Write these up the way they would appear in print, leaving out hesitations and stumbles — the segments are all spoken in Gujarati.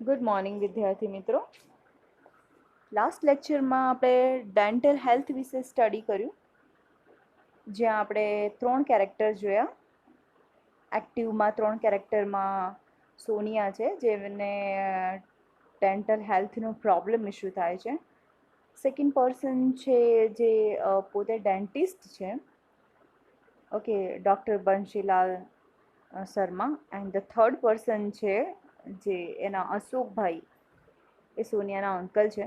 ગુડ મોર્નિંગ વિદ્યાર્થી મિત્રો. લાસ્ટ લેક્ચરમાં આપણે ડેન્ટલ હેલ્થ વિશે સ્ટડી કર્યું, જ્યાં આપણે 3 કેરેક્ટર જોયા. એક્ટિવમાં 3 કેરેક્ટરમાં સોનિયા છે, જેને ડેન્ટલ હેલ્થનો પ્રોબ્લેમ ઇસ્યુ થાય છે. સેકન્ડ પર્સન છે જે પોતે ડેન્ટિસ્ટ છે, okay, doctor Banshilal Sharma. And the third person છે જે એના અશોકભાઈ, એ સોનિયાના અંકલ છે.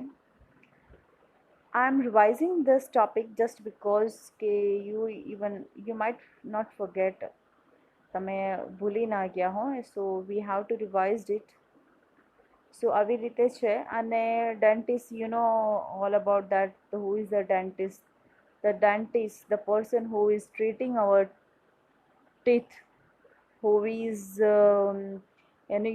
I'm revising this topic just because you might not forget. તમે ભૂલી ના ગયા હો, so we have to revise it. So આવી રીતે છે. અને dentist, you know all about that. Who is the dentist? The dentist, the person who is treating our teeth, who is and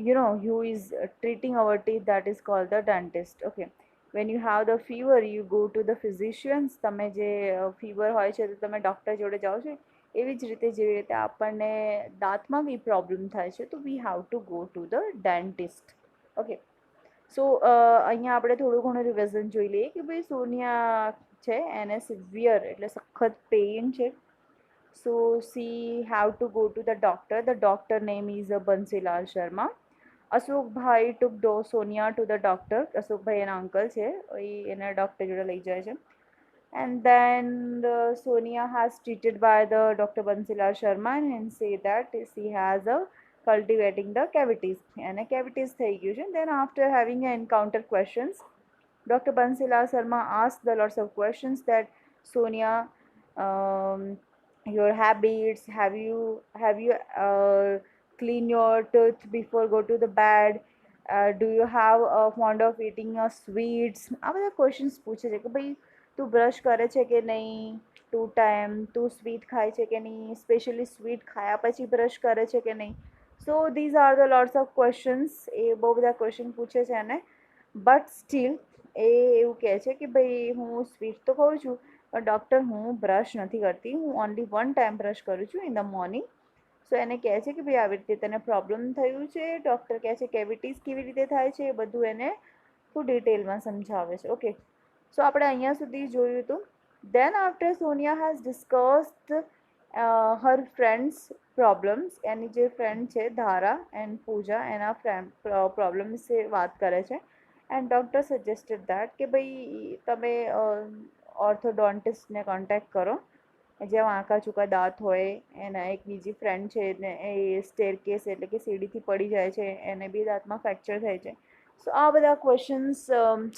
who is treating our teeth, that is called the dentist. Okay, when you have the fever, you go to the physicians. તમે જે ફીવર હોય છે તો તમે ડૉક્ટર જોડે જાઓ છો. એવી જ રીતે જેવી રીતે આપણને દાંતમાં કંઈ પ્રોબ્લેમ થાય છે તો we have to go to the dentist. Okay, so અહીંયા આપણે થોડું ઘણું રિવિઝન જોઈ લઈએ કે ભાઈ સોનિયા છે, એને સિવિયર એટલે સખત પેઇન છે. So she have to go to the doctor. The doctor name is Bansilal Sharma. Ashok Bhai took Sonia to the doctor. Ashok Bhai એના અંકલ છે, એ એના ડૉક્ટર જોડે લઈ જાય છે. And then Sonia has treated by the Dr. Bansilal Sharma and say that she has a cultivating the cavities. એને cavities થઈ ગયું છે. Then after having a encounter questions, Dr. Bansilal Sharma asked the lots of questions that Sonia, um, your habits, have you clean your tooth before go to the bed, do you have a fond of eating sweets. આ બધા ક્વેશ્ચન્સ પૂછે છે કે ભાઈ તું બ્રશ કરે છે કે નહીં, 2 ટાઈમ તું સ્વીટ ખાય છે કે નહીં, સ્પેશિયલી સ્વીટ ખાયા પછી બ્રશ કરે છે કે નહીં. So these are the lots of questions. એ બહુ બધા ક્વેશ્ચન પૂછે છે એને. બટ સ્ટીલ એ એવું કહે છે કે ભાઈ હું સ્વીટ તો ખાઉં છું, પણ ડૉક્ટર હું બ્રશ નથી કરતી, હું ઓનલી 1 ટાઈમ બ્રશ કરું છું ઇન ધ મોર્નિંગ. સો એને કહે છે કે ભાઈ આવી રીતે તને પ્રોબ્લેમ થયું છે. ડૉક્ટર કહે છે કેવિટીઝ કેવી રીતે થાય છે એ બધું એને ખૂબ ડિટેલમાં સમજાવે છે. ઓકે, સો આપણે અહીંયા સુધી જોયું હતું. Then after Sonia has discussed her friends problems. એની જે ફ્રેન્ડ છે ધારા એન્ડ પૂજા, એના પ્રોબ્લેમ વિશે વાત કરે છે. એન્ડ ડૉક્ટર સજેસ્ટેડ દેટ કે ભાઈ તમે ઓર્થોડોન્ટિસ્ટને કોન્ટેક્ટ કરો. જ્યાં વાંકા ચૂકા દાંત હોય, એના એક બીજી ફ્રેન્ડ છે ને એ સ્ટેરકેસ એટલે કે સીડીથી પડી જાય છે, એને બી દાંતમાં ફ્રેક્ચર થાય છે. સો આ બધા ક્વેશ્ચન્સ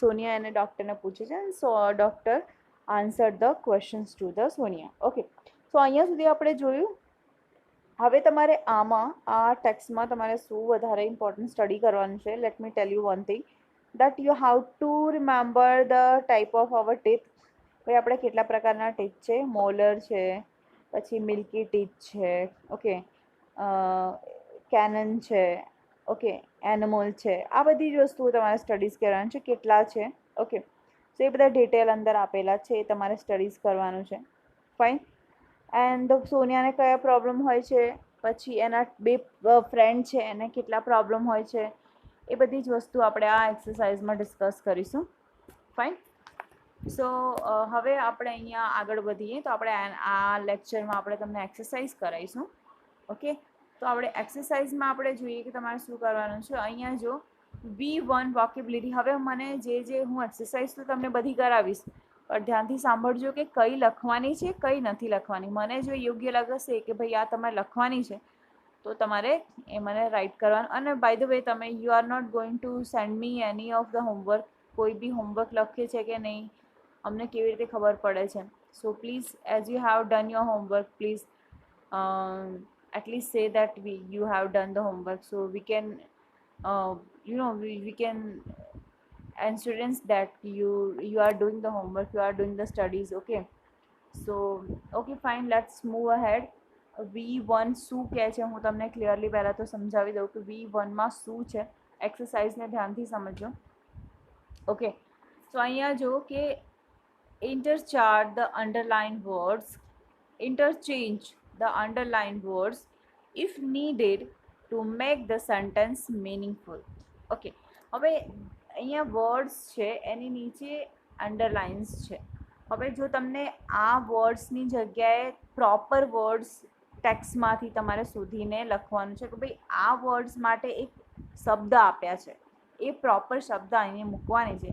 સોનિયા એને ડૉક્ટરને પૂછે છે. So doctor answer the questions to the Sonia. Okay, so અહીંયા સુધી આપણે જોયું. હવે તમારે આ ટેક્સ્ટમાં તમારે શું વધારે ઇમ્પોર્ટન્ટ સ્ટડી કરવાનું છે. Let me tell you one thing, that you have to remember the type of our teeth. ભાઈ આપણે કેટલા પ્રકારના ટીથ છે. મોલર છે, પછી મિલ્કી ટીથ છે, ઓકે, કેનન છે, ઓકે, એનિમલ છે. આ બધી જ વસ્તુઓ તમારે સ્ટડીઝ કરવાની છે. કેટલા છે, ઓકે. સો એ બધા ડિટેલ અંદર આપેલા છે, એ તમારે સ્ટડીઝ કરવાનું છે. ફાઇન. એન્ડ સોનિયાને કયા પ્રોબ્લેમ હોય છે, પછી એના 2 ફ્રેન્ડ છે એને કેટલા પ્રોબ્લેમ હોય છે, એ બધી જ વસ્તુ આપણે આ એક્સરસાઇઝમાં ડિસ્કસ કરીશું. ફાઇન. સો હવે આપણે અહીંયા આગળ વધીએ તો આપણે આ લેક્ચરમાં આપણે તમને એક્સરસાઇઝ કરાવીશું. ઓકે, તો આપણે એક્સરસાઇઝમાં આપણે જોઈએ કે તમારે શું કરવાનું છે. અહીંયા જો V1 વોકેબ્યુલરી. હવે મને જે હું એક્સરસાઇઝ તો તમને બધી કરાવીશ, પણ ધ્યાનથી સાંભળજો કે કઈ લખવાની છે, કઈ નથી લખવાની. મને જો યોગ્ય લાગશે કે ભાઈ આ તમારે લખવાની છે તો તમારે એ મને રાઇટ કરવાનું. અને બાય ધ વે તમે you are not going to send me any of the homework. કોઈ બી હોમવર્ક લખે છે કે નહીં અમને કેવી રીતે ખબર પડે છે. So please as you have done your homework, please at least say that you have done the homework, so we can we can and students that you are doing the homework, you are doing the studies. Okay, so okay fine, let's move ahead. V1 શું કહે છે હું તમને ક્લિયરલી પહેલાં તો સમજાવી દઉં કે V1માં શું છે. એક્સરસાઇઝને ધ્યાનથી સમજો. ઓકે, સો અહીંયા જો કે interchange the underlined words if needed to make the sentence meaningful. Okay, હવે અહીંયા વર્ડ્સ છે એની નીચે અંડરલાઇન્સ છે. હવે જો તમને આ વર્ડ્સની જગ્યાએ પ્રોપર વર્ડ્સ ટેક્સ્ટમાંથી તમારે શોધીને લખવાનું છે કે ભાઈ આ વર્ડ્સ માટે એક શબ્દ આપ્યા છે, એ પ્રોપર શબ્દ અહીંયા મૂકવાની છે.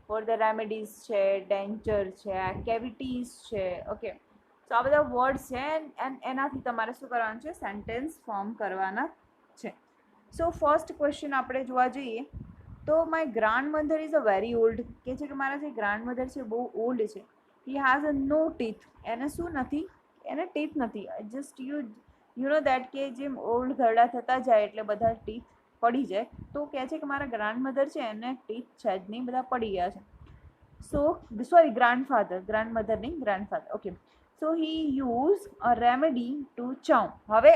ફોર ધ રેમેડીઝ છે, ડેન્ચર છે, કેવિટીઝ છે. ઓકે, તો આ બધા વર્ડ્સ છે એનાથી તમારે શું કરવાનું છે, સેન્ટેન્સ ફોર્મ કરવાના છે. સો ફર્સ્ટ ક્વેશ્ચન આપણે જોવા જઈએ તો my grand mother is a very old, કે છે કે મારા જે ગ્રાન્ડ મધર છે બહુ ઓલ્ડ છે. He has a no teeth, એને શું નથી, એને ટીથ નથી. જસ્ટ યુ નો દેટ કે જેમ ઓલ્ડ ઘરડા થતા જાય એટલે બધા ટીથ પડી જાય, તો કહે છે કે મારા ગ્રાન્ડ મધર છે એને ટીથ છે જ નહીં, બધા પડી ગયા છે. So sorry, grandfather, grandmother નહીં, grandfather. Okay, so he use a remedy to chew. હવે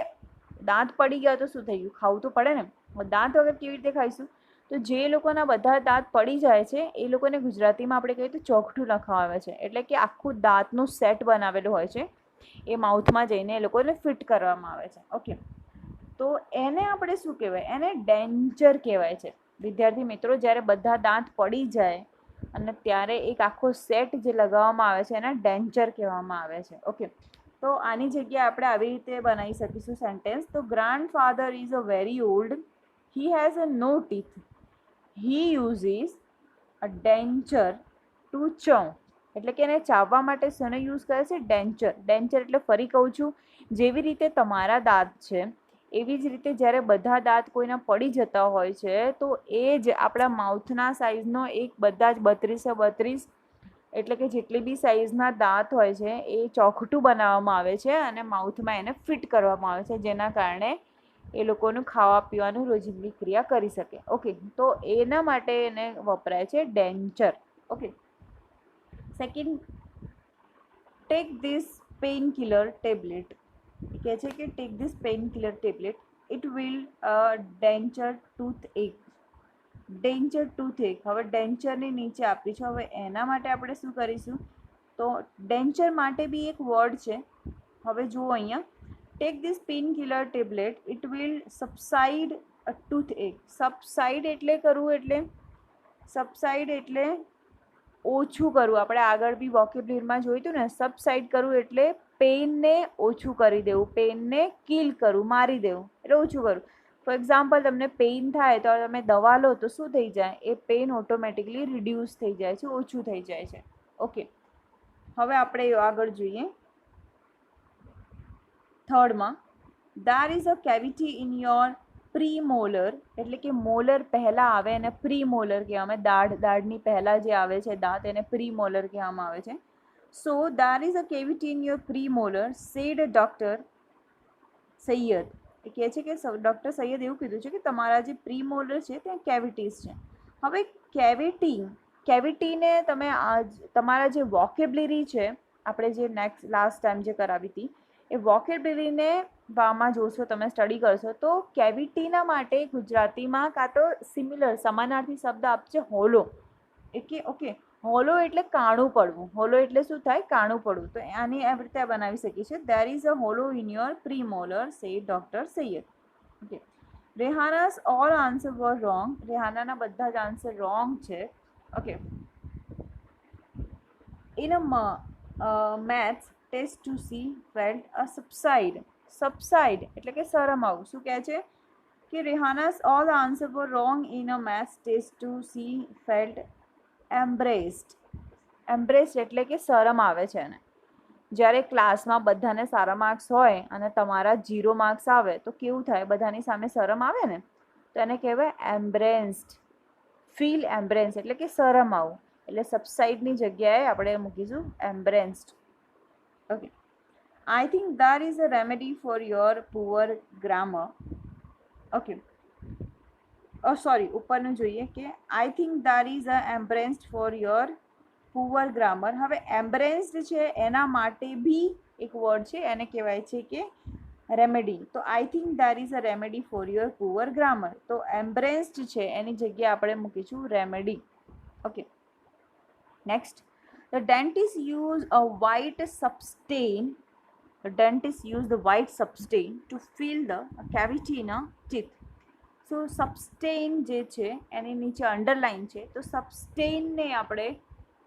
દાંત પડી ગયા તો શું થઈ ગયું, ખાવું તો પડે ને. દાંત વગર કેવી રીતે ખાઈશું? તો જે લોકોના બધા દાંત પડી જાય છે એ લોકોને ગુજરાતીમાં આપણે કહીએ તો ચોકઠું લખાવે છે, એટલે કે આખું દાંતનું સેટ બનાવેલું હોય છે, એ માઉથમાં જઈને એ લોકોને ફિટ કરવામાં આવે છે. ઓકે, તો એને આપણે શું કહેવાય, એને ડેન્ચર કહેવાય છે. વિદ્યાર્થી મિત્રો, જ્યારે બધા દાંત પડી જાય અને ત્યારે એક આખો સેટ જે લગાવવામાં આવે છે એને ડેન્ચર કહેવામાં આવે છે. ઓકે, તો આની જગ્યાએ આપણે આવી રીતે બનાવી શકીશું સેન્ટેન્સ. તો grandfather is a very old, he has a no teeth, he uses a denture to chew. એટલે કે એને ચાવવા માટે શેનો યુઝ કરે છે, ડેન્ચર. ડેન્ચર એટલે ફરી કહું છું, જેવી રીતે તમારા દાંત છે એવી જ રીતે જ્યારે બધા દાંત કોઈના પડી જતા હોય છે તો એ જ આપણા માઉથના સાઇઝનો એક બધા જ 32 એટલે કે જેટલી બી સાઇઝના દાંત હોય છે એ ચોકઠું બનાવવામાં આવે છે અને માઉથમાં એને ફિટ કરવામાં આવે છે, જેના કારણે એ લોકોનું ખાવા પીવાનું રોજિંદી ક્રિયા કરી શકે. ઓકે, તો એના માટે એને વપરાય છે denture. Okay, second, take this painkiller tablet. કહે છે કે take this painkiller tablet, it will denture toothache. Denture toothache. હવે ડેન્ચરની નીચે આપી છે, હવે એના માટે આપણે શું કરીશું, તો ડેન્ચર માટે બી એક વર્ડ છે. હવે જુઓ અહીંયા, tech this painkiller tablet, it will subside a tooth એક. સબસાઇડ એટલે કરવું, એટલે સબસાઇડ એટલે ઓછું કરવું. આપણે આગળ બી વોકેબ્યુલરીમાં જોયું હતું ને, સબસાઇડ કરવું એટલે પેઇનને ઓછું કરી દેવું, પેઇનને કિલ કરવું, મારી દેવું, એટલે ઓછું કરવું. ફોર એક્ઝામ્પલ, તમને પેઇન થાય તો તમે દવા લો તો શું થઈ જાય, એ પેઇન ઓટોમેટિકલી રિડ્યુસ થઈ જાય છે, ઓછું થઈ જાય છે. ઓકે, હવે આપણે આગળ જોઈએ થર્ડમાં, there is a cavity in your premolar, એટલે કે મોલર પહેલાં આવે એને પ્રીમોલર કહેવામાં, દાઢની પહેલાં જે આવે છે દાંત એને પ્રીમોલર કહેવામાં આવે છે. સો there is a cavity in your premolar, said Dr. Syed. એ કહે છે કે ડૉક્ટર સૈયદ એવું કીધું છે કે તમારા જે પ્રીમોલર છે ત્યાં કેવિટીઝ છે. હવે કેવિટીને તમે તમારા જે વોકેબ્યુલરી છે, આપણે જે લાસ્ટ ટાઈમ જે કરાવી હતી એ વોકેબ્યુલરીને માં જોશો, તમે સ્ટડી કરશો તો કેવિટીના માટે ગુજરાતીમાં કાં તો સિમિલર સમાનાર્થી શબ્દ આપશે હોલો. ઓકે, હોલો એટલે કાણું પડવું. હોલો એટલે શું થાય, કાણું પડવું. તો આની આવી રીતે બનાવી શકીએ છીએ, there is a hollow in your premolar, said Dr. Syed. Okay, Rehana's all answer were wrong. રેહાનાના બધા જ આન્સર રોંગ છે. Okay, in a maths test to see felt a subside. Subside એટલે કે શરમ આવું. શું કહે છે કે રેહાના's all answer were wrong in a maths test to see felt embraced. એમ્બ્રેસ્ડ એટલે કે શરમ આવે છે એને. જ્યારે ક્લાસમાં બધાને સારા માર્ક્સ હોય અને તમારા 0 માર્ક્સ આવે તો કેવું થાય, બધાની સામે શરમ આવે ને, તો એને કહેવાય એમ્બ્રેસ્ડ. ફીલ એમ્બ્રેસ્ડ એટલે કે શરમ આવું, એટલે સબસાઇડની જગ્યાએ આપણે મૂકીશું embarrassed. Okay, I think there is a remedy for your poor grammar. Okay. Sorry, ઉપરનું જોઈએ કે I think there is a embraced for your poor grammar. હવે એમ્બ્રેસ્ડ છે એના માટે બી એક વર્ડ છે, એને કહેવાય છે કે રેમેડી. તો I think there is a remedy for your poor grammar. તો એમ્બ્રેસ્ડ છે એની જગ્યાએ આપણે મૂકીશું remedy. Okay, next, the dentist use a white substance. The dentist used the white substance to fill the cavity in a teeth. સો સબસ્ટેઇન જે છે એની નીચે અંડરલાઇન છે, તો સબસ્ટેઇનને આપણે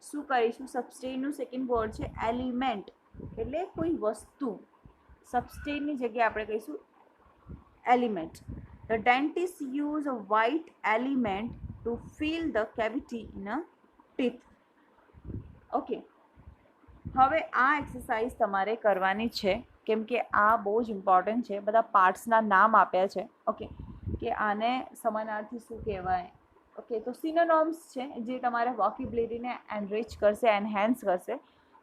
શું કરીશું? સબસ્ટેઇનનું સેકન્ડ વર્ડ છે એલિમેન્ટ, એટલે કોઈ વસ્તુ. સબસ્ટેઇનની જગ્યાએ આપણે કહીશું element. The dentist use a white element to fill the cavity in a teeth. Okay, હવે આ એક્સરસાઇઝ તમારે કરવાની છે, કેમ કે આ બહુ જ ઇમ્પોર્ટન્ટ છે. બધા પાર્ટ્સના નામ આપ્યા છે. ઓકે, કે આને સમાનાર્થી શું કહેવાય. ઓકે, તો સિનોનોમ્સ છે જે તમારે વોકેબ્યુલરીને એનરિચ કરશે, એનહેન્સ કરશે.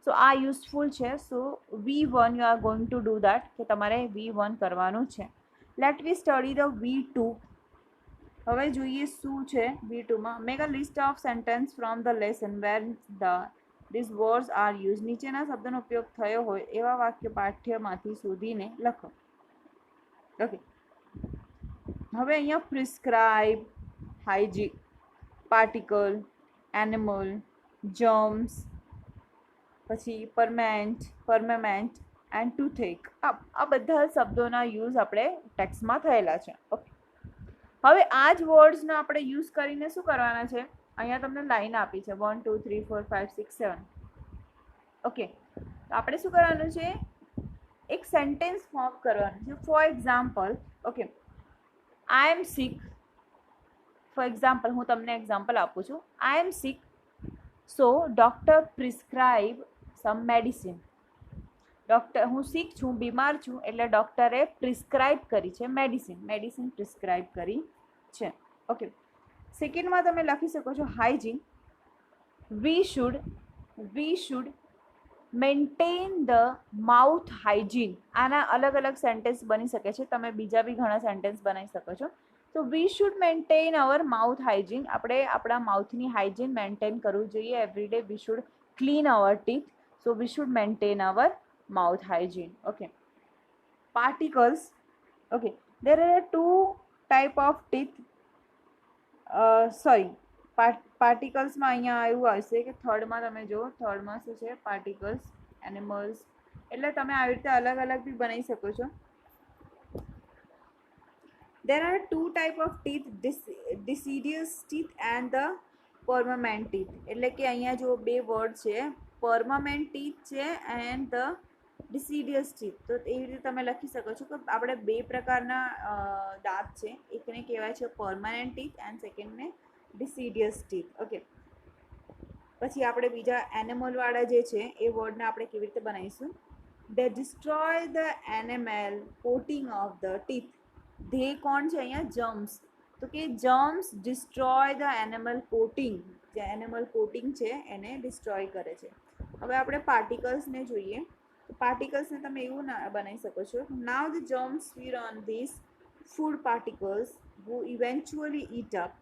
સો આ યુઝફુલ છે. So V1 you are going to do that, કે તમારે V1 કરવાનું છે. Let we study the V2. હવે જોઈએ શું છે V2માં. Make a list of sentence from the lesson where this words are use. નીચેના શબ્દોનો ઉપયોગ થયો હોય એવા વાક્ય પાઠ્યમાંથી શોધીને લખો. ઓકે, હવે અહીંયા prescribe, hygiene, particle, animal, germs, પછી પરમેન્ટ એન્ડ ટૂથેક, આ બધા શબ્દોના યુઝ આપણે ટેક્સ્ટમાં થયેલા છે. ઓકે, હવે આ જ વર્ડ્સનો આપણે યુઝ કરીને શું કરવાના છે? અહીંયા તમને લાઈન આપી છે 1 2 3 4 5 6 7. ઓકે, તો આપણે શું કરવાનું છે? એક સેન્ટેન્સ ફોર્મ કરવાનું છે. For example, okay, I am sick. For example, હું તમને એક્ઝામ્પલ આપું છું. I am sick, so doctor prescribe some medicine. હું સિક છું, બીમાર છું, એટલે ડૉક્ટરે પ્રિસ્ક્રાઇબ કરી છે મેડિસિન પ્રિસ્ક્રાઇબ કરી છે. ઓકે, સેકન્ડમાં તમે લખી શકો છો hygiene. V should maintain the mouth hygiene. આના અલગ અલગ સેન્ટેન્સ બની શકે છે. તમે બીજા બી ઘણા સેન્ટેન્સ બનાવી શકો છો. તો we should maintain our mouth hygiene. આપણે આપણા માઉથની હાઇજીન મેન્ટેન કરવું જોઈએ every day. We should clean our teeth. So we should maintain our mouth hygiene. Okay, particles. Okay, there are two type of teeth. પાર્ટિકલ્સમાં અહીંયા એવું આવશે કે થર્ડમાં તમે જો, થર્ડમાં શું છે? Particles, animals. એટલે તમે આવી રીતે અલગ અલગ બી બનાવી શકો છો. there are two type of teeth, deciduous teeth and the permanent teeth. એટલે કે અહીંયા જો બે વર્ડ છે, permanent teeth છે and the deciduous teeth. તો એવી રીતે તમે લખી શકો છો કે આપણે બે પ્રકારના દાંત છે. એકને કહેવાય છે permanent teeth and સેકન્ડને deciduous teeth. Okay, પછી આપણે બીજા એનિમલવાળા જે છે એ વર્ડને આપણે કેવી રીતે બનાવીશું? they destroy the enamel coating of the teeth. They કોણ છે અહીંયા? જર્મ્સ. તો કે germs destroy the animal coating. જે એનિમલ કોટિંગ છે એને ડિસ્ટ્રોય કરે છે. હવે આપણે પાર્ટિકલ્સને જોઈએ. તો પાર્ટિકલ્સને તમે એવું બનાવી શકો છો. Now the germs feed on this food particles who eventually eat up.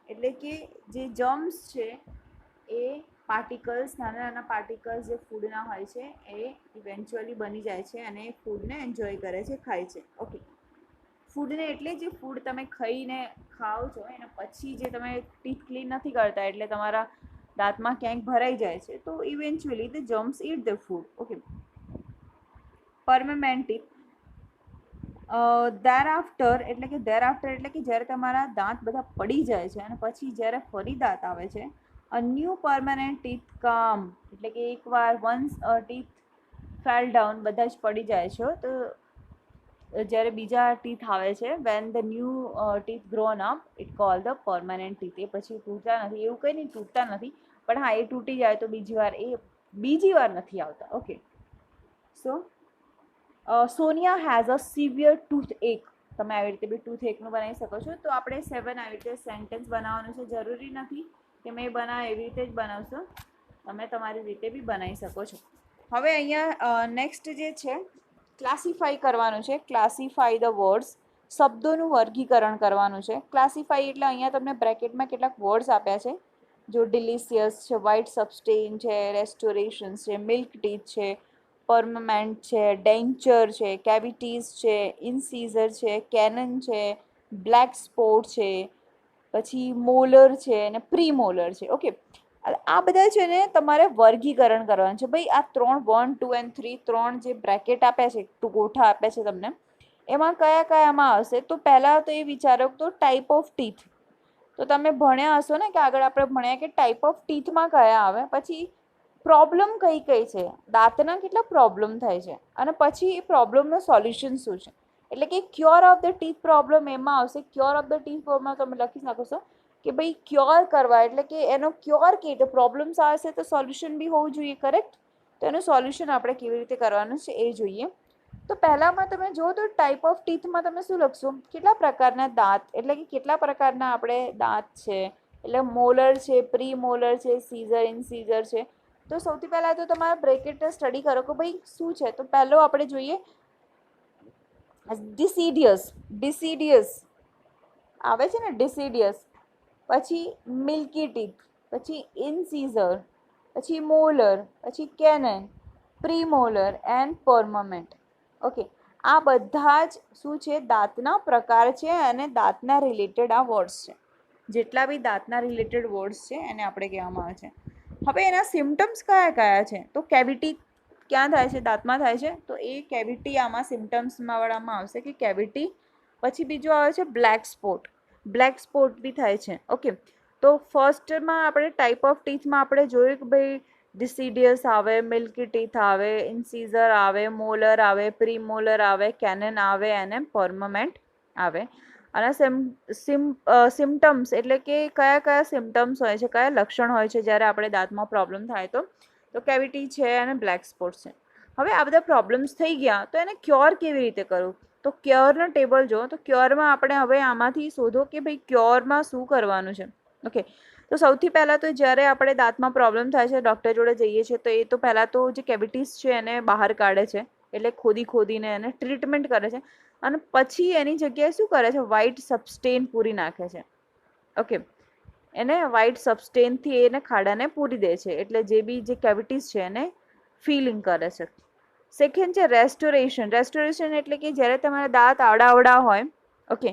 એટલે કે જે જર્મ્સ છે એ પાર્ટિકલ્સ, નાના નાના પાર્ટિકલ્સ જે ફૂડના હોય છે એ ઇવેન્ચ્યુઅલી બની જાય છે અને ફૂડને એન્જોય કરે છે, ખાય છે. ઓકે, ફૂડને એટલે જે ફૂડ તમે ખાઈને ખાઓ છો એના પછી જે તમે ટીથ ક્લીન નથી કરતા એટલે તમારા દાંતમાં ક્યાંક ભરાઈ જાય છે, તો eventually the germs eat the food. Okay, permanent teeth. thereafter એટલે કે જ્યારે તમારા દાંત બધા પડી જાય છે અને પછી જ્યારે ફરી દાંત આવે છે, a new permanent teeth come. એટલે કે એકવાર once a teeth fell down, બધા જ પડી જાય છે, તો જ્યારે બીજા ટીથ આવે છે, when the new teeth grown up it called the permanent teeth. એ પછી તૂટતા નથી, એવું કંઈ નહીં, તૂટતા નથી, પણ હા એ તૂટી જાય તો બીજી વાર નથી આવતા. Okay, so Sonia has a severe tooth એક. તમે આવી રીતે બી ટૂથ એકનું બનાવી શકો છો. તો આપણે 7 આવી રીતે સેન્ટેન્સ બનાવવાનું છે. જરૂરી નથી કે મેં બનાવે એવી રીતે જ બનાવશો, તમે તમારી રીતે બી બનાવી શકો છો. હવે અહીંયા નેક્સ્ટ જે છે ક્લાસિફાઈ કરવાનું છે. Classify the words. શબ્દોનું વર્ગીકરણ કરવાનું છે. ક્લાસિફાઈ એટલે અહીંયા તમને બ્રેકેટમાં કેટલાક વર્ડ્સ આપ્યા છે. જો ડિલિશિયસ છે, વ્હાઇટ સબસ્ટેઇન છે, રેસ્ટોરેશન્સ છે, મિલ્ક ટીથ છે, પરમેન્ટ છે, ડેન્ચર છે, કેવિટીઝ છે, ઇનસીઝર છે, કેનન છે, બ્લેક સ્પોટ છે, પછી મોલર છે અને પ્રીમોલર છે. ઓકે, આ બધા છે ને તમારે વર્ગીકરણ કરવાનું છે. ભાઈ આ 3 1 2 and 3 3 જે બ્રેકેટ આપ્યા છે, ગોઠા આપ્યા છે તમને, એમાં કયા કયામાં આવશે? તો પહેલાં તો એ વિચારો તો ટાઈપ ઓફ ટીથ. તો તમે ભણ્યા હશો ને કે આગળ આપણે ભણ્યા કે ટાઈપ ઓફ ટીથમાં કયા આવે, પછી પ્રોબ્લેમ કઈ કઈ છે, દાંતના કેટલા પ્રોબ્લેમ થાય છે, અને પછી એ પ્રોબ્લેમનું સોલ્યુશન શું છે. એટલે કે cure of the teeth problem એમાં આવશે. Cure of the teeth problem તમે લખી શકો છો કે ભાઈ ક્યોર કરવા, એટલે કે એનો ક્યોર કેવી રીતે, પ્રોબ્લેમ્સ આવશે તો સોલ્યુશન બી હોવું જોઈએ, કરેક્ટ. તો એનું સોલ્યુશન આપણે કેવી રીતે કરવાનું છે એ જોઈએ. તો પહેલામાં તમે જો તો ટાઈપ ઓફ ટીથમાં તમે શું લખશો? કેટલા પ્રકારના દાંત, એટલે કે કેટલા પ્રકારના આપણે દાંત છે, એટલે મોલર છે, પ્રી મોલર છે, સીઝર, ઇનસીઝર છે. તો સૌથી પહેલાં તો તમારે બ્રેકેટ સ્ટડી કરો કે ભાઈ શું છે. તો પહેલો આપણે જોઈએ ડિસિડિયસ આવે છે ને, ડિસિડિયસ. પછી મિલ્કી ટીથ, પછી ઇનસીઝર, પછી મોલર, પછી કેનન, પ્રીમોલર એન્ડ પરમનન્ટ. ઓકે, આ બધા જ શું છે? દાંતના પ્રકાર છે અને દાંતના રિલેટેડ આ વર્ડ્સ છે. જેટલા બી દાંતના રિલેટેડ વર્ડ્સ છે એને આપણે કહેવામાં આવે છે. હવે એના સિમ્ટમ્સ કયા કયા છે? તો કેવિટી ક્યાં થાય છે? દાંતમાં થાય છે. તો એ કેવિટી આમાં સિમ્ટમ્સમાં વાળામાં આવશે કે કેવિટી. પછી બીજું આવે છે બ્લેક સ્પોટ બી થાય છે. ઓકે, તો ફર્સ્ટમાં આપણે ટાઈપ ઓફ ટીથમાં આપણે જોયું કે ભાઈ ડિસિડિયસ આવે, મિલ્કી ટીથ આવે, ઇનસીઝર આવે, મોલર આવે, પ્રીમોલર આવે, કેનન આવે અને પરમનન્ટ આવે. અને સિમ્ટમ્સ એટલે કે કયા કયા સિમ્ટમ્સ હોય છે, કયા લક્ષણ હોય છે જ્યારે આપણે દાંતમાં પ્રોબ્લેમ થાય તો કેવિટી છે અને બ્લેક સ્પોટ છે. હવે આ બધા પ્રોબ્લેમ્સ થઈ ગયા તો એને ક્યોર કેવી રીતે કરવું? તો ક્યોરના ટેબલ જો, તો ક્યોરમાં આપણે હવે આમાંથી શોધો કે ભાઈ ક્યોરમાં શું કરવાનું છે. ઓકે, તો સૌથી પહેલાં તો જ્યારે આપણે દાંતમાં પ્રોબ્લેમ થાય છે, ડૉક્ટર જોડે જઈએ છીએ, તો એ તો પહેલાં તો જે કેવિટીઝ છે એને બહાર કાઢે છે, એટલે ખોદીને એને ટ્રીટમેન્ટ કરે છે. અને પછી એની જગ્યાએ શું કરે છે? વ્હાઇટ સબસ્ટેન પૂરી નાખે છે. ઓકે, એને વ્હાઇટ સબસ્ટેનથી એને ખાડાને પૂરી દે છે, એટલે જે બી જે કેવિટીઝ છે એને ફિલિંગ કરે છે. સેકન્ડ છે રેસ્ટોરેશન એટલે કે જ્યારે તમારા દાંત આડા હોય, ઓકે,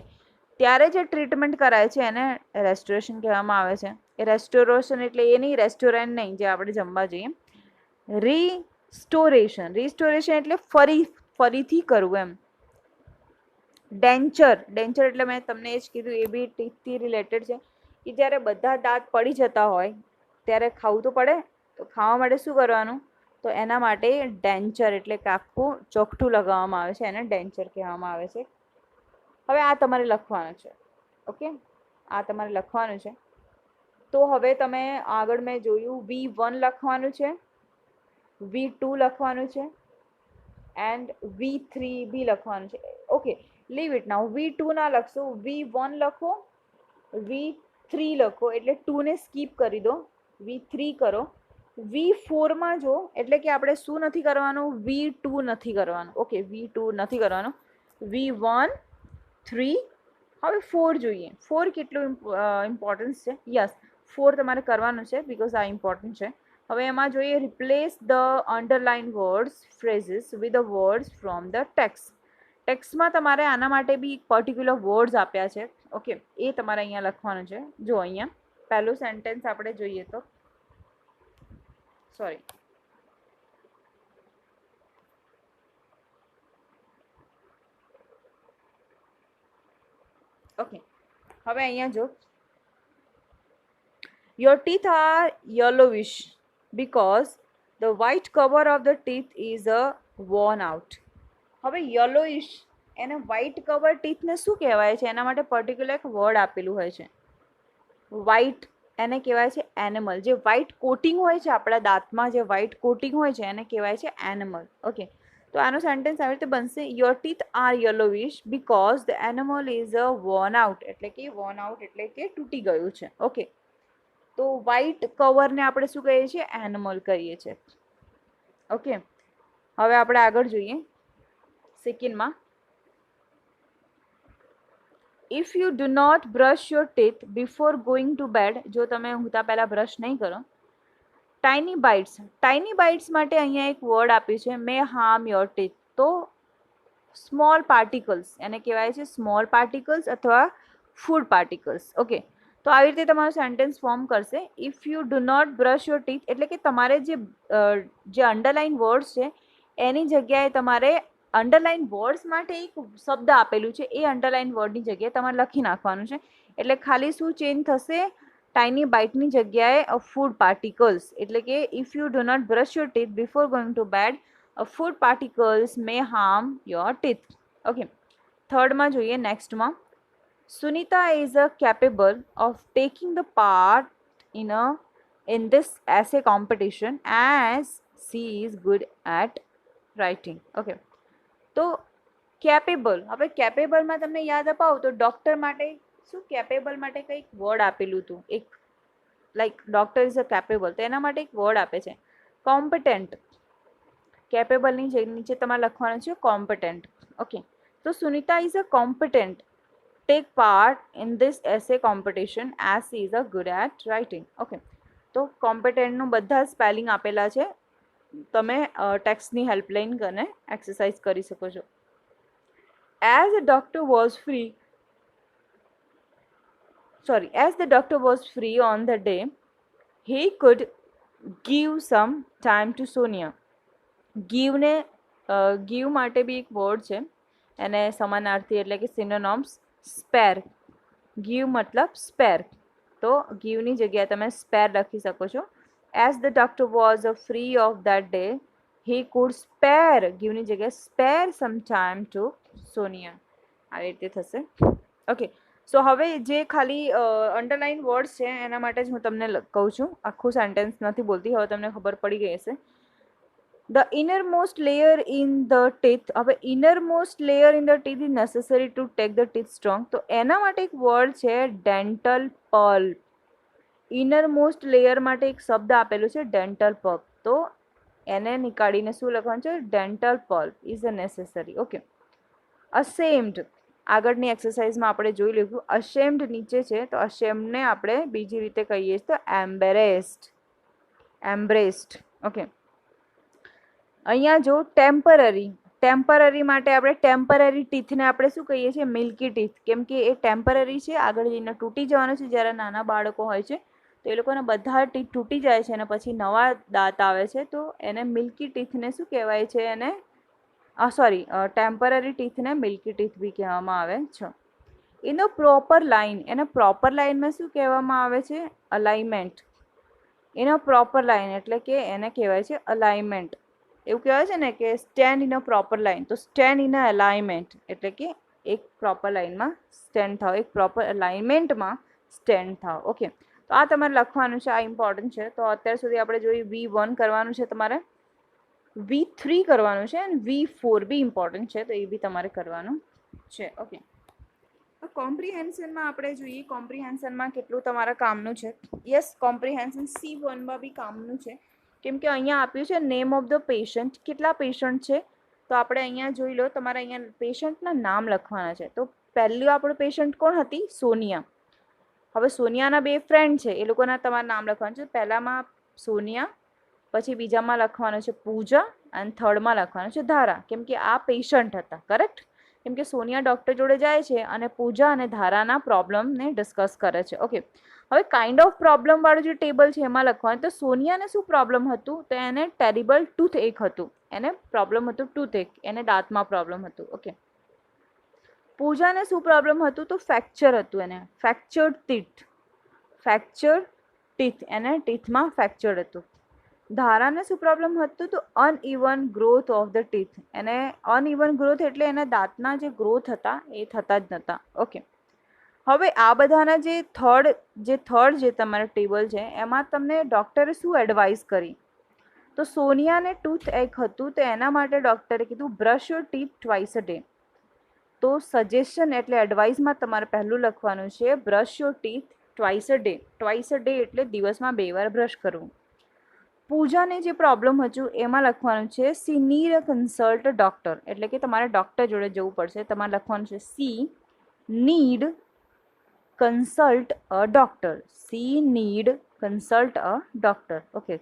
ત્યારે જે ટ્રીટમેન્ટ કરાય છે એને રેસ્ટોરેશન કહેવામાં આવે છે. એ રેસ્ટોરેશન એટલે એ નહીં, રેસ્ટોરન્ટ નહીં જે આપણે જમવા જઈએ. રિસ્ટોરેશન એટલે ફરીથી કરવું એમ. ડેન્ચર એટલે મેં તમને એ જ કીધું, એ બી ટીથથી રિલેટેડ છે કે જ્યારે બધા દાંત પડી જતા હોય ત્યારે ખાવું તો પડે. તો ખાવા માટે શું કરવાનું? તો એના માટે ડેન્ચર એટલે કે આખું ચોકઠું લગાવવામાં આવે છે, એને ડેન્ચર કહેવામાં આવે છે. હવે આ તમારે લખવાનું છે. ઓકે, આ તમારે લખવાનું છે. તો હવે તમે આગળ મેં જોયું V1 લખવાનું છે, V2 લખવાનું છે એન્ડ V3 બી લખવાનું છે. Okay, leave it now. V2 ના લખશો, V1 લખો, V3 લખો, એટલે 2 ને સ્કીપ કરી દો, V3 કરો. V4માં જો, એટલે કે આપણે શું નથી કરવાનું? V2 નથી કરવાનું. ઓકે, V2 નથી કરવાનું, V1, 3. હવે 4 જોઈએ. 4 કેટલું ઇમ્પોર્ટન્સ છે? યસ, 4 તમારે કરવાનું છે બિકોઝ આ ઇમ્પોર્ટન્ટ છે. હવે એમાં જોઈએ replace the underline words phrases with the words from the ટેક્સ્ટમાં તમારે આના માટે બી પર્ટિક્યુલર વર્ડ્સ આપ્યા છે. ઓકે, એ તમારે અહીંયા લખવાનું છે. જો અહીંયા પહેલું સેન્ટેન્સ આપણે જોઈએ તો ઓકે, હવે અહીંયા જો your teeth are yellowish because the white cover of the teeth is worn out. હવે yellowish એને white cover teethને શું કહેવાય છે? એના માટે પર્ટિક્યુલર એક વર્ડ આપેલું હોય છે. વ્હાઇટ એને કહેવાય છે એનિમલ. જે વ્હાઇટ કોટિંગ હોય છે આપણા દાંતમાં, જે વ્હાઇટ કોટિંગ હોય છે એને કહેવાય છે એનિમલ. ઓકે, તો આનો સેન્ટેન્સ આવી રીતે બનશે, your teeth are yellowish because the enamel is worn out. એટલે કે વોર્ન આઉટ એટલે કે તૂટી ગયું છે. ઓકે, તો વ્હાઇટ કવરને આપણે શું કહીએ છીએ? એનિમલ કહીએ છીએ. ઓકે, હવે આપણે આગળ જોઈએ સેકન્ડમાં. If you do not brush your teeth before going to bed, જો તમે ઊંઘતા પહેલાં બ્રશ નહીં કરો. ટાઇની બાઇટ્સ માટે અહીંયા એક વર્ડ આપ્યું છે, મે હાર્મ યોર ટીથ. તો સ્મોલ પાર્ટિકલ્સ એને કહેવાય છે સ્મોલ પાર્ટિકલ્સ અથવા ફૂડ પાર્ટિકલ્સ. ઓકે, તો આવી રીતે તમારું સેન્ટેન્સ ફોર્મ કરશે. If you do not brush your teeth એટલે કે તમારે જે અંડરલાઇન વર્ડ્સ છે એની જગ્યાએ તમારે અંડરલાઇન વર્ડ્સ માટે એક શબ્દ આપેલું છે, એ અંડરલાઇન વર્ડની જગ્યાએ તમારે લખી નાખવાનું છે. એટલે ખાલી શું ચેન્જ થશે, ટાઇની બાઇટની જગ્યાએ ફૂડ પાર્ટિકલ્સ. એટલે કે if you do not brush your teeth before going to bed, food particles may harm your teeth. Okay, થર્ડમાં જોઈએ, નેક્સ્ટમાં, Sunita is capable of taking the part in this essay competition as she is good at writing. Okay, તો કેપેબલ, હવે કેપેબલમાં તમને યાદ અપાવો તો ડોક્ટર માટે શું, કેપેબલ માટે કંઈક વર્ડ આપેલું હતું, એક like doctor is a capable, તો એના માટે એક વર્ડ આપે છે કોમ્પિટેન્ટ. કેપેબલની નીચે તમારે લખવાનું છે કોમ્પિટેન્ટ. ઓકે, તો Sunita is a competent take part in this essay competition as she is a good at writing. Okay, તો કોમ્પિટેન્ટનું બધા સ્પેલિંગ આપેલા છે, તમે ટેક્સ્ટની હેલ્પલાઇન કરીને એક્સરસાઇઝ કરી શકો છો. as the doctor was free on the day, he could give some time to Sonia. give માટે બી એક વર્ડ છે, એને સમાનાર્થી એટલે કે સિનોનિમ્સ સ્પેર. ગીવ મતલબ સ્પેર, તો ગીવની જગ્યાએ તમે સ્પેર લખી શકો છો. As the doctor was free of that day, he could spare, ગીવની જગ્યાએ spare some time to Sonia. આવી રીતે થશે. ઓકે, સો હવે જે ખાલી અંડરલાઇન વર્ડ્સ છે એના માટે જ હું તમને કહું છું, આખું સેન્ટેન્સ નથી બોલતી, હવે તમને ખબર પડી ગઈ હશે. The innermost layer in the teeth, હવે innermost layer in the teeth is necessary to take the teeth strong, તો એના માટે એક વર્ડ છે ડેન્ટલ પલ્પ. ઇનરમોસ્ટ લેયર માટે એક શબ્દ આપેલું છે ડેન્ટલ પલ્પ, તો એને નીકાળીને શું લખવાનું છે, dental pulp is a necessary. Okay, અશેમ્ડ, આગળની એક્સરસાઇઝમાં આપણે જોઈ લીધું. અશેમ્ડ નીચે છે, તો અશેમ્ડને આપણે બીજી રીતે કહીએ તો એમ્બ્રેસ્ડ. ઓકે, અહીંયા જો ટેમ્પરરી માટે આપણે ટેમ્પરરી ટીથને આપણે શું કહીએ છીએ, મિલ્કી ટીથ, કેમ કે એ ટેમ્પરરી છે, આગળ જઈને તૂટી જવાનું છે. જ્યારે નાના બાળકો હોય છે તો એ લોકોના બધા ટીથ તૂટી જાય છે અને પછી નવા દાંત આવે છે, તો એને મિલ્કી ટીથને શું કહેવાય છે, એને ટેમ્પરરી ટીથને મિલ્કી ટીથ બી કહેવામાં આવે છે. એનો પ્રોપર લાઇન, એને પ્રોપર લાઇનમાં શું કહેવામાં આવે છે, અલાઇનમેન્ટ. એનો પ્રોપર લાઇન એટલે કે એને કહેવાય છે અલાઇનમેન્ટ. એવું કહેવાય છે ને કે stand in a proper line, તો સ્ટેન્ડ ઇન અ અલાઇનમેન્ટ એટલે કે એક પ્રોપર લાઇનમાં સ્ટેન્ડ થાવ, એક પ્રોપર અલાઇનમેન્ટમાં સ્ટેન્ડ થાવ. ઓકે, તો આ તમારે લખવાનું છે, આ ઇમ્પોર્ટન્ટ છે. તો અત્યાર સુધી આપણે જોયું V1 કરવાનું છે, તમારે V3 કરવાનું છે અને V4 બી ઇમ્પોર્ટન્ટ છે, તો એ બી તમારે કરવાનું છે. ઓકે, કોમ્પ્રિહેન્શનમાં આપણે જોઈએ, કોમ્પ્રિહેન્શનમાં કેટલું તમારા કામનું છે. યસ, કોમ્પ્રિહેન્શન C1માં બી કામનું છે, કેમ કે અહીંયા આપ્યું છે નેમ ઓફ ધ પેશન્ટ. કેટલા પેશન્ટ છે, તો આપણે અહીંયા જોઈ લો, તમારે અહીંયા પેશન્ટના નામ લખવાના છે. તો પહેલું આપણું પેશન્ટ કોણ હતી, સોનિયા. હવે સોનિયાના બે ફ્રેન્ડ છે, એ લોકોના તમારે નામ લખવાનું છે. પહેલામાં સોનિયા, પછી બીજામાં લખવાનું છે પૂજા, અને થર્ડમાં લખવાનું છે ધારા, કેમ કે આ પેશન્ટ હતા. કરેક્ટ, કેમ કે સોનિયા ડૉક્ટર જોડે જાય છે અને પૂજા અને ધારાના પ્રોબ્લેમને ડિસ્કસ કરે છે. ઓકે, હવે કાઇન્ડ ઓફ પ્રોબ્લેમ વાળું જે ટેબલ છે એમાં લખવાનું. તો સોનિયાને શું પ્રોબ્લેમ હતું, તો એને ટેરિબલ ટૂથ એક હતું, એને પ્રોબ્લેમ હતું ટૂથ એક, એને દાંતમાં પ્રોબ્લેમ હતું. ઓકે, પૂજાને શું પ્રોબ્લેમ હતું, તો ફ્રેક્ચર હતું, એને ફ્રેક્ચર્ડ ટીથ, એને ટીથમાં ફ્રેક્ચર હતું. ધારાને શું પ્રોબ્લેમ હતું, તો uneven growth of the teeth, એને અનઇવન ગ્રોથ એટલે એના દાંતના જે ગ્રોથ હતા એ થતા જ નહોતા. ઓકે, હવે આ બધાના જે થર્ડ જે તમારા ટેબલ છે એમાં તમને ડૉક્ટરે શું એડવાઇસ કરી, તો સોનિયાને ટૂથ એક હતું, તો એના માટે ડૉક્ટરે કીધું brush your teeth twice a day. તો સજેશન એટલે એડવાઇસમાં તમારે પહેલું લખવાનું છે brush your teeth twice a day. Twice a day એટલે દિવસમાં 2 વાર બ્રશ કરવું. પૂજાને જે પ્રોબ્લેમ હતું એમાં લખવાનું છે she need a consult doctor, એટલે કે તમારે ડૉક્ટર જોડે જવું પડશે. તમારે લખવાનું છે she need consult a doctor, she need consult a doctor. Okay,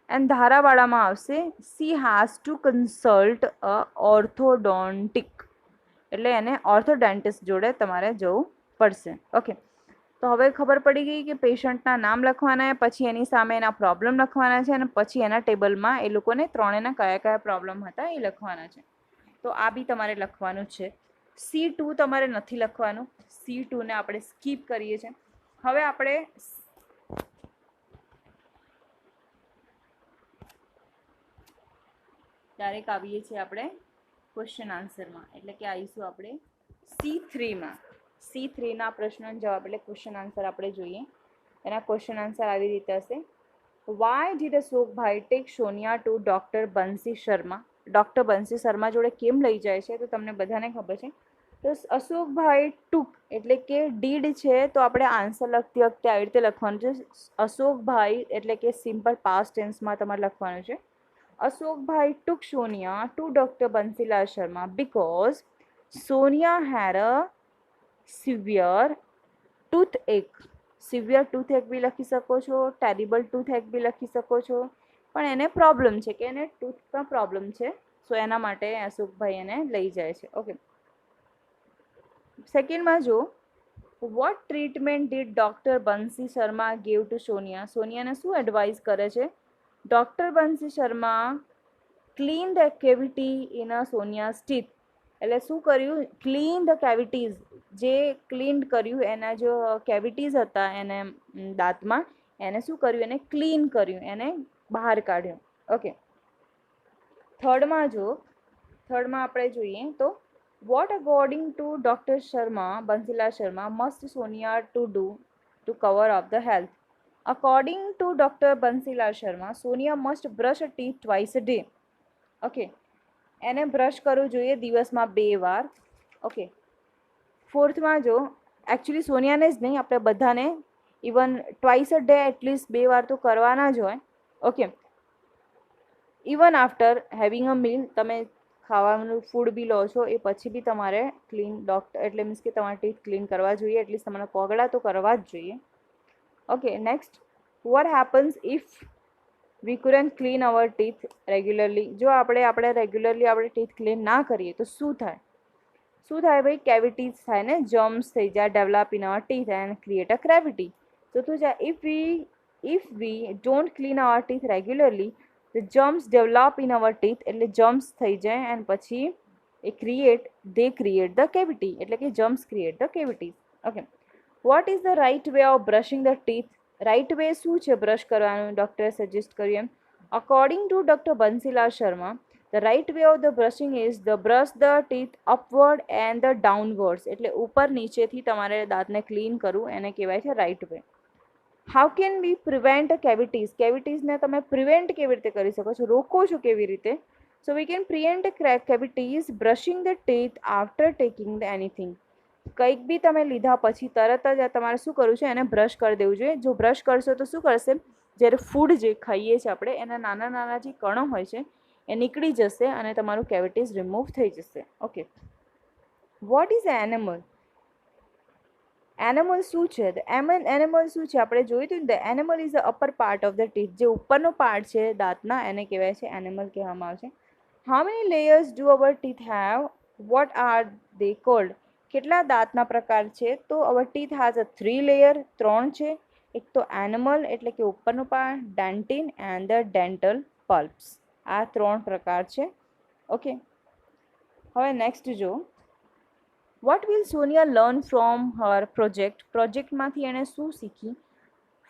and ધારાવાળામાં આવશે she has to consult a orthodontic, એટલે એને ઓર્થોડેન્ટિસ્ટ જોડે તમારે જવું પડશે. ઓકે, તો હવે ખબર પડી ગઈ કે પેશન્ટના નામ લખવાના, પછી એની સામે એના પ્રોબ્લેમ લખવાના છે, અને પછી એના ટેબલમાં એ લોકોને ત્રણેયના કયા કયા પ્રોબ્લેમ હતા એ લખવાના છે. તો આ બી તમારે લખવાનું છે. C2 તમારે નથી લખવાનું, C2 ને આપણે સ્કીપ કરીએ છીએ. હવે આપણે ડાયરેક્ટ આવીએ છીએ આપણે ક્વેશ્ચન આન્સરમાં, એટલે કે આવીશું આપણે C3માં. C3ના પ્રશ્નનો જવાબ એટલે ક્વેશ્ચન આન્સર આપણે જોઈએ. એના ક્વેશ્ચન આન્સર આવી રીતે હશે. Why did Ashokbhai take Sonia to doctor Bansi Sharma? Doctor Bansi Sharma જોડે કેમ લઈ જાય છે તો તમને બધાને ખબર છે. તો અશોકભાઈ ટુક એટલે કે ડીડ છે, તો આપણે આન્સર લખતી વખતે આવી રીતે લખવાનું છે. અશોકભાઈ એટલે કે સિમ્પલ પાસ્ટ ટેન્સમાં તમારે લખવાનું છે. અશોકભાઈ took Sonia to Dr. Bansilal Sharma because Sonia had a severe toothache. Severe toothache બી લખી શકો છો, ટેરિબલ ટૂથએક બી લખી શકો છો, પણ એને પ્રોબ્લેમ છે કે એને ટૂથમાં પ્રોબ્લેમ છે, સો એના માટે અશોકભાઈ એને લઈ જાય છે. ઓકે, સેકન્ડમાં જો what treatment did doctor Bansi Sharma gave to Sonia? સોનિયાને શું એડવાઇસ કરે છે? Doctor Bansi Sharma clean the cavity in a Sonia's teeth. એટલે શું કર્યું? ક્લીન ધ કેવિટીઝ, જે ક્લીન કર્યું એના જો કેવિટીઝ હતા એને દાંતમાં, એને શું કર્યું? એને ક્લીન કર્યું, એને બહાર કાઢ્યું. ઓકે, થર્ડમાં આપણે જોઈએ તો what according to doctor Sharma, Bansilal Sharma, must Sonia to do to cover up the health? According to doctor Bansilal Sharma, Sonia must brush teeth twice a day. Okay, એને બ્રશ કરવું જોઈએ દિવસમાં 2 વાર. ઓકે, ફોર્થમાં જો એકચ્યુઅલી સોનિયાને જ નહીં, આપણે બધાને even twice a day at least 2 વાર તો કરવાના જ હોય. Okay, even after having a meal, તમે ખાવાનું ફૂડ બી લો છો એ પછી બી તમારે ક્લીન એટલે મીન્સ કે તમારા ટીથ ક્લીન કરવા જોઈએ, એટલીસ્ટ તમારે કોગળા તો કરવા જ જોઈએ. Okay, next, what happens if V couldn't clean our teeth regularly? જો આપણે રેગ્યુલરલી આપણે ટીથ ક્લીન ના કરીએ તો શું થાય? શું થાય ભાઈ? કેવિટીઝ થાય ને, જર્મ્સ થઈ જાય, develop in our teeth and create a cavity. તો શું છે? If we don't clean our teeth regularly, the germs develop in our teeth, એટલે જર્મ્સ થઈ જાય એન્ડ પછી એ ક્રિએટ ધ કેવિટી, એટલે કે germs create the cavities. Okay, what is the right way of brushing the teeth? Right way શું છે બ્રશ કરવાનું? ડૉક્ટરે સજેસ્ટ કર્યું એમ. According to doctor Bansilal Sharma, the right way of the brushing is the brush the teeth upward and the downwards, એટલે ઉપર નીચેથી તમારે દાંતને ક્લીન કરવું, એને કહેવાય છે right way. How can we prevent cavities? કેવિટીઝને તમે પ્રિવેન્ટ કેવી રીતે કરી શકો છો? રોકો છો કેવી રીતે? So we can prevent cavities brushing the teeth after taking the anything. કંઈક બી તમે લીધા પછી તરત જ તમારે શું કરવું છે? એને બ્રશ કરી દેવું જોઈએ. જો બ્રશ કરશો તો શું કરશે? જ્યારે ફૂડ જે ખાઈએ છીએ આપણે, એના નાના નાના જે કણો હોય છે એ નીકળી જશે અને તમારું કેવિટીઝ રિમૂવ થઈ જશે. Okay, what is animal? Animal શું છે? એનિમલ શું છે? આપણે જોયું હતું ને, the enamel is the upper part of the teeth, જે ઉપરનો પાર્ટ છે દાંતના, એને કહેવાય છે એનિમલ કહેવામાં આવે છે. How many layers do hour teeth have? What are they cold? કેટલા દાંતના પ્રકાર છે? તો અવર ટીથ હાઝ અ 3 લેયર, 3 છે. એક તો એનિમલ એટલે કે ઉપરનો part, dentin and the dental pulps. આ 3 પ્રકાર છે. ઓકે, હવે નેક્સ્ટ જો what will Sonia learn from her project? પ્રોજેક્ટમાંથી એણે શું શીખી?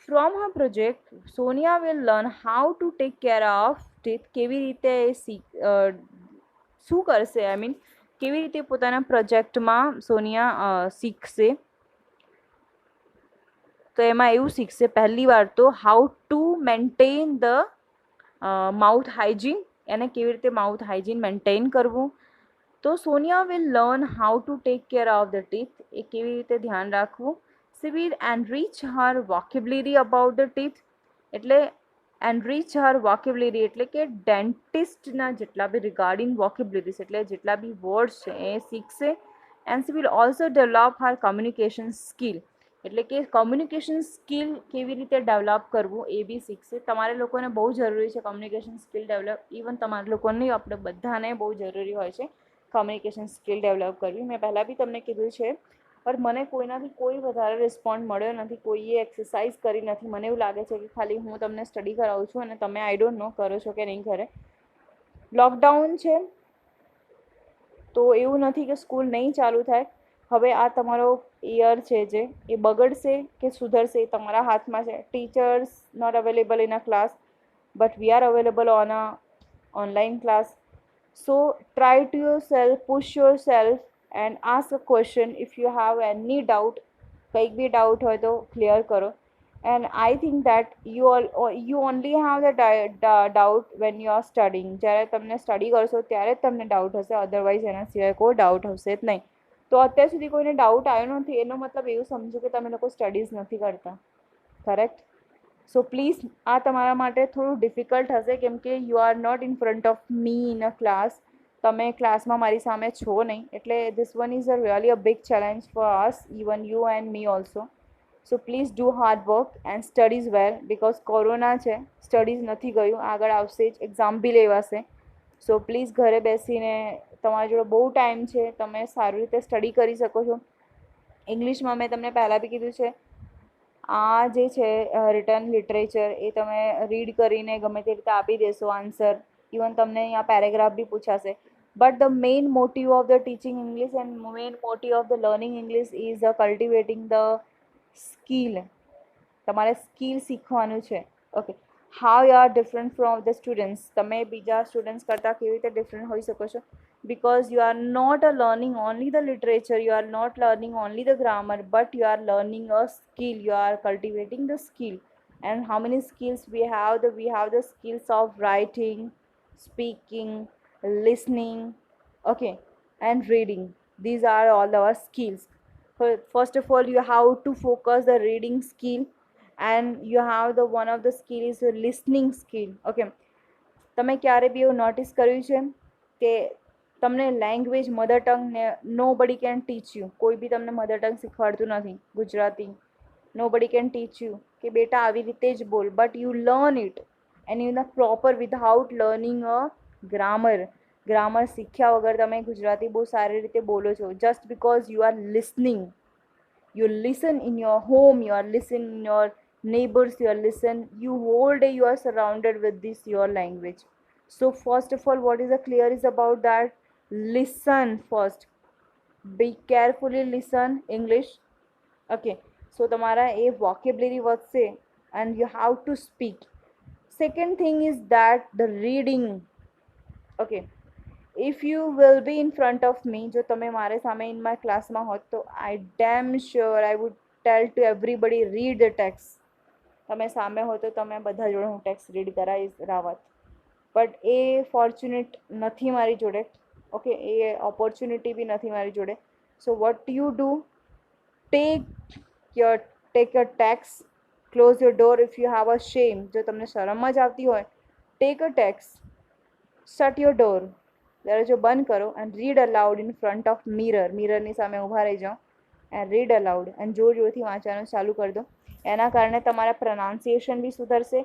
From her project Sonia will learn how to take care of teeth. કેવી રીતે શું કરશે? આઈ મીન કેવી રીતે પોતાના પ્રોજેક્ટમાં સોનિયા શીખશે? તો એમાં એવું શીખશે પહેલી વાર તો how to maintain the mouth hygiene, એને કેવી રીતે માઉથ હાઇજીન મેન્ટેન કરવું. તો Sonia will learn how to take care of the teeth, એ કેવી રીતે ધ્યાન રાખવું. She will enrich her vocabulary about the teeth, એટલે એનરીચ હર વોકેબ્યુલરી એટલે કે ડેન્ટિસ્ટના જેટલા બી રિગાર્ડિંગ વોકેબ્યુલરીઝ એટલે જેટલા બી વર્ડ્સ છે એ શીખશે. And she will also develop Har communication skill, એટલે કે કમ્યુનિકેશન સ્કિલ કેવી રીતે ડેવલપ કરવું એ બી શીખશે. તમારે લોકોને બહુ જરૂરી છે કમ્યુનિકેશન સ્કિલ ડેવલપ, ઇવન તમારા લોકોને આપણે બધાને બહુ જરૂરી હોય છે કમ્યુનિકેશન સ્કિલ ડેવલપ કરવી. મેં પહેલાં બી તમને કીધું છે, પણ મને કોઈનાથી કોઈ વધારે રિસ્પોન્ડ મળ્યો નથી, કોઈએ એક્સરસાઇઝ કરી નથી. મને એવું લાગે છે કે ખાલી હું તમને સ્ટડી કરાવું છું અને તમે આઈ ડોન્ટ નો કરો છો કે નહીં કરે. લોકડાઉન છે તો એવું નથી કે સ્કૂલ નહીં ચાલુ થાય. હવે આ તમારો યર છે જે એ બગડશે કે સુધરશે એ તમારા હાથમાં છે. Teachers not available in a class, but we are available on a online class. So try to yourself, push yourself and ask a question if you have any doubt. કંઈક બી ડાઉટ હોય તો ક્લિયર કરો. And I think that you only have the doubt when you are studying. જ્યારે તમને સ્ટડી કરશો ત્યારે જ તમને ડાઉટ હશે, અધરવાઇઝ એના સિવાય કોઈ ડાઉટ હશે જ નહીં. તો અત્યાર સુધી કોઈને ડાઉટ આવ્યો નથી એનો મતલબ એવું સમજો કે તમે લોકો સ્ટડીઝ નથી કરતા. કરેક્ટ? સો પ્લીઝ આ તમારા માટે થોડું ડિફિકલ્ટ હશે કેમ કે you are not in front of me in a class. તમે ક્લાસમાં મારી સામે છો નહીં, એટલે this one is a really a big challenge for us, even you and me also. So please do hard work and studies well, because corona છે, સ્ટડીઝ નથી ગયું, આગળ આવશે જ, એક્ઝામ બી લેવાશે. સો પ્લીઝ ઘરે બેસીને તમારા જોડે બહુ ટાઈમ છે, તમે સારી રીતે સ્ટડી કરી શકો છો. ઇંગ્લિશમાં મેં તમને પહેલાં બી કીધું છે, આ જે છે રિટર્ન લિટરેચર એ તમે રીડ કરીને ગમે તે રીતે આપી દેશો આન્સર. ઇવન તમને અહીંયા પેરેગ્રાફ બી પૂછાશે. But the main motive of the teaching English and main motive of the learning English is cultivating the skill. તમારે સ્કિલ શીખવાનું છે. Okay, how you are different from the students. તમે બીજા સ્ટુડન્ટ્સ કરતાં કેવી રીતે ડિફરન્ટ હોઈ શકો છો? because you are not learning only the literature, you are not learning only the grammar, but you are learning a skill, you are cultivating the skill. And how many skills we have? We have the skills of writing, speaking, listening, okay, and reading. These are all our skills. First of all, you have to focus the reading skill, and you have the one of the skill is your listening skill. Okay, તમે ક્યારે બી એવું નોટિસ કર્યું છે કે તમને લેંગ્વેજ મધર ટંગ ને નો બડી કેન ટીચ યુ, કોઈ બી તમને મધર ટંગ શીખવાડતું નથી ગુજરાતી, નો બડી કેન ટીચ યુ કે બેટા આવી રીતે જ બોલ, but you learn it and you the proper without learning a grammar શીખ્યા વગર તમે ગુજરાતી બહુ સારી રીતે બોલો છો, just because you are listening. You listen in your home, you are listening in your neighbors, you are listen, you whole day you are surrounded with this your language. So first of all, what is the clear is about that? Listen first, be carefully listen English. Okay, so તમારા એ vocabulary વધશે and you have to speak. Second thing is that the reading. Okay, if you will be in front of me, જો તમે મારે સામે in my ક્લાસમાં હોત તો I damn sure I would tell to everybody read the text. તમે સામે હો તો તમે બધા જોડે હું ટેક્સ્ટ રીડ કરાવીશ રાવત, બટ એ ફોર્ચ્યુનેટ નથી મારી જોડે. ઓકે, એ ઓપોર્ચ્યુનિટી બી નથી મારી જોડે. So what you do, take your text, close your door if you have a shame. જો તમને શરમ જ આવતી હોય, take a text, shut your door, દરવાજો બંધ કરો and read aloud in front of મિરરની સામે ઊભા રહી જાઓ એન્ડ રીડ અલાઉડ એન્ડ જોરથી વાંચવાનું ચાલુ કરી દો. એના કારણે તમારા પ્રોનાઉન્સિએશન બી સુધરશે,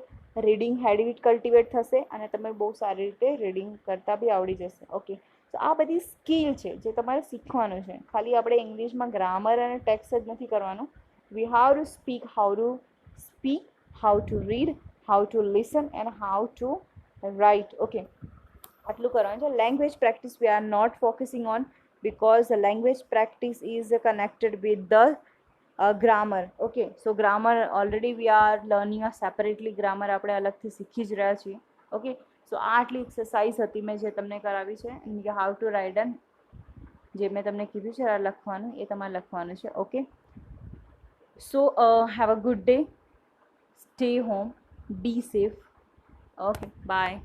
રીડિંગ હેબિટ કલ્ટિવેટ થશે અને તમે બહુ સારી રીતે રીડિંગ કરતાં બી આવડી જશે. ઓકે, તો આ બધી સ્કિલ છે જે તમારે શીખવાનું છે. ખાલી આપણે ઇંગ્લિશમાં ગ્રામર અને ટેક્સ જ નથી કરવાનું. We have to speak, how to read, how to listen and how to write. Okay, આટલું કરવાનું છે. Language practice we are not focusing on, because language practice is connected with the grammar. Okay, so grammar already we are learning a separately, grammar આપણે અલગથી શીખી જ રહ્યા છીએ. ઓકે, સો આ આટલી એક્સરસાઇઝ હતી મેં જે તમને કરાવી છે. You have to write an, જે મેં તમને કીધું છે લખવાનું એ તમારે લખવાનું છે. Okay, so have a good day, stay home, be safe. Okay, by.